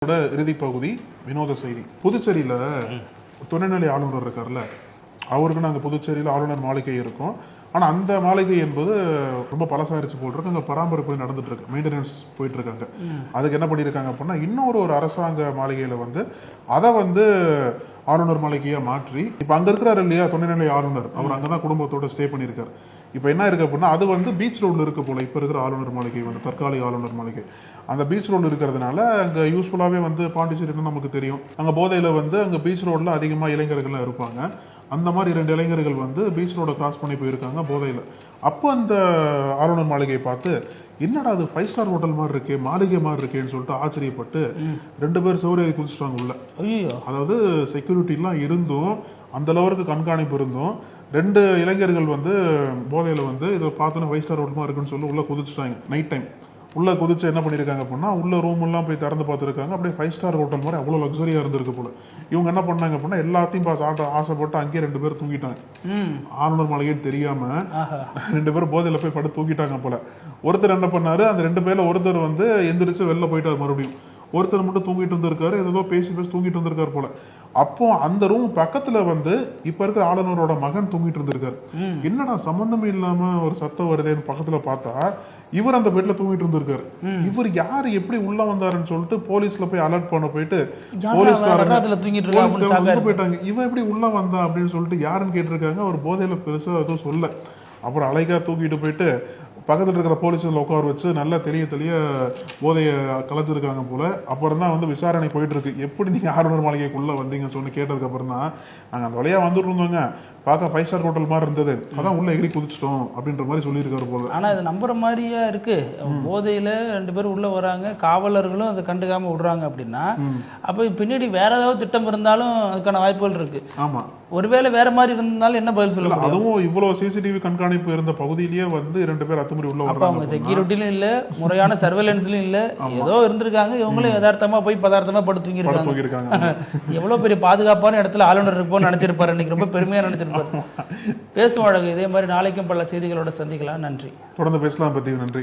இறுதி பகுதி வினோத செய்தி. புதுச்சேரியில துணைநிலை ஆளுநர் இருக்கார்ல, அவருக்கு நாங்கள் புதுச்சேரியில் ஆளுநர் மாளிகை இருக்கும். ஆனா அந்த மாளிகை என்பது ரொம்ப பழசாரிச்சு போல் இருக்கு. அங்க பராமரிப்பு நடந்துட்டு இருக்கு, மெயின்டெனன்ஸ் போயிட்டு இருக்காங்க. அதுக்கு என்ன பண்ணியிருக்காங்க அப்படின்னா, இன்னொரு அரசாங்க மாளிகையில அதை ஆளுநர் மாளிகையா மாற்றி, இப்ப அங்க இருக்கிறாரு இல்லையா துணைநிலை ஆளுநர், அவர் அங்கதான் குடும்பத்தோட ஸ்டே பண்ணியிருக்காரு. இப்ப என்ன இருக்கு அப்படின்னா, அது பீச் ரோட்ல இருக்கு போல. இப்ப இருக்கிற ஆளுநர் மாளிகை தற்காலிக ஆளுநர் மாளிகை அந்த பீச் ரோடு இருக்கிறதுனால அங்க யூஸ்ஃபுல்லாவே பாண்டிச்சேரின்னு நமக்கு தெரியும். அங்க போதையில அங்க பீச் ரோட்ல அதிகமா இளைஞர்கள்லாம் இருப்பாங்க. அந்த மாதிரி 2 இளைஞர்கள் பீச் ரோட கிராஸ் பண்ணி போயிருக்காங்க போதையில. அப்போ அந்த ஆளுநர் மாளிகையை பார்த்து, என்னடா அது 5 ஸ்டார் ஹோட்டல் மாதிரி இருக்கே, மாளிகை மாதிரி இருக்கேன்னு சொல்லிட்டு ஆச்சரியப்பட்டு 2 பேர் சௌரியத்தை குதிச்சுட்டாங்க உள்ள. அதாவது செக்யூரிட்டி எல்லாம் இருந்தும், அந்த அளவுக்கு கண்காணிப்பு இருந்தும் 2 இளைஞர்கள் போதையில இதை பார்த்தோன்னா 5 ஸ்டார் ஹோட்டல் இருக்குன்னு சொல்லி உள்ள குதிச்சுட்டாங்க. நைட் டைம் உள்ள குதிச்சு என்ன பண்ணிருக்காங்க அப்படின்னா, உள்ள ரூம் எல்லாம் போய் திறந்து பார்த்துருக்காங்க. அப்படியே 5 ஸ்டார் ஹோட்டல் மாதிரி அவ்வளவு லக்ஸரியா இருந்திருக்கு போல. இவங்க என்ன பண்ணாங்க அப்படின்னா, எல்லாத்தையும் ஆசைப்பட்டு அங்கேயே 2 பேர் தூங்கிட்டாங்க. ஆளுநர் மாளிகைன்னு தெரியாம 2 பேரும் போதையில போய் படுத்து தூங்கிட்டாங்க போல. ஒருத்தர் என்ன பண்ணாரு, அந்த 2 பேர்ல ஒருத்தர் எந்திரிச்சு வெளில போயிட்டாரு. மறுபடியும் ஒருத்தர் மட்டும் தூங்கிட்டு இருந்திருக்காரு. ஏதோ பேசி தூங்கிட்டு இருந்திருக்காரு போல. அப்போ அந்த ரூம் பக்கத்துல இப்ப இருக்கிற ஆளுநரோட மகன் தூங்கிட்டு இருந்திருக்காரு. என்னடா சம்பந்தமே இல்லாம ஒரு சத்தம் வருதேன்னு பக்கத்துல பார்த்தா, இவர் அந்த பெட்ல தூங்கிட்டு இருந்திருக்காரு. இவர் யாரு எப்படி உள்ள வந்தாருன்னு சொல்லிட்டு போலீஸ்ல போய் அலர்ட் பண்ண போயிட்டு, போலீஸ்காரங்க போயிட்டாங்க. இவன் எப்படி உள்ள வந்தா அப்படின்னு சொல்லிட்டு யாருன்னு கேட்டிருக்காங்க. அவர் போதையில பெருசா எதுவும் சொல்ல. அப்புறம் அலைகா தூக்கிட்டு போயிட்டு பக்கத்துல இருக்கிற போலீஸ்ல உட்கார வச்சு நல்லா தெரிய போதைய கலைச்சிருக்காங்க போல. அப்புறம் தான் விசாரணை போயிட்டு இருக்கு. எப்படி நீங்க ஆளுநர் மாளிகைக்குள்ள வந்தீங்கன்னு சொல்லி கேட்டதுக்கு அப்புறம் தான், நாங்க அந்த வழியா வந்துட்டு இருந்தோங்க, பார்க்க 5 ஸ்டார் ஹோட்டல் மாதிரி இருந்தது, அதான் உள்ள எகிரி குதிச்சிட்டோம் அப்படின்ற மாதிரி சொல்லியிருக்காரு போல. ஆனா இது நம்புற மாதிரியா இருக்கு. போதையில 2 பேரும் உள்ள வராங்க, காவலர்களும் அதை கண்டுக்காம விடுறாங்க அப்படின்னா, அப்ப பின்னாடி வேற ஏதாவது திட்டம் இருந்தாலும் அதுக்கான வாய்ப்புகள் இருக்கு. ஆமா, ஒருவேளை வேற மாதிரி இருந்தாலும் என்ன பதில் சொல்ல? அதுவும் இவ்வளவு சிசிடிவி கண்காணிப்பு இருந்த பகுதியிலேயே 2 பேர் அத்துமுறை உள்ள வராங்க. அவங்க செக்யூரிட்டிலும் இல்ல, முறையான சர்வேலன்ஸ்லயும் இல்ல, ஏதோ இருந்திருக்காங்க. இவங்களும் யதார்த்தமா போய் பதார்த்தமா படுத்து தூங்கிருக்காங்க. எவ்வளவு பெரிய பாதுகாப்பான இடத்துல ஆளுநர் இருப்போம்னு நினைச்சிருப்பாரு. இன்னைக்கு ரொம்ப பெருமையா நினைச்சிருப்பாரு. பேசும் அழகு. இதே மாதிரி நாளைக்கும் பல செய்திகளோட சந்திக்கலாம். நன்றி. தொடர்ந்து பேசலாம். பத்தி நன்றி.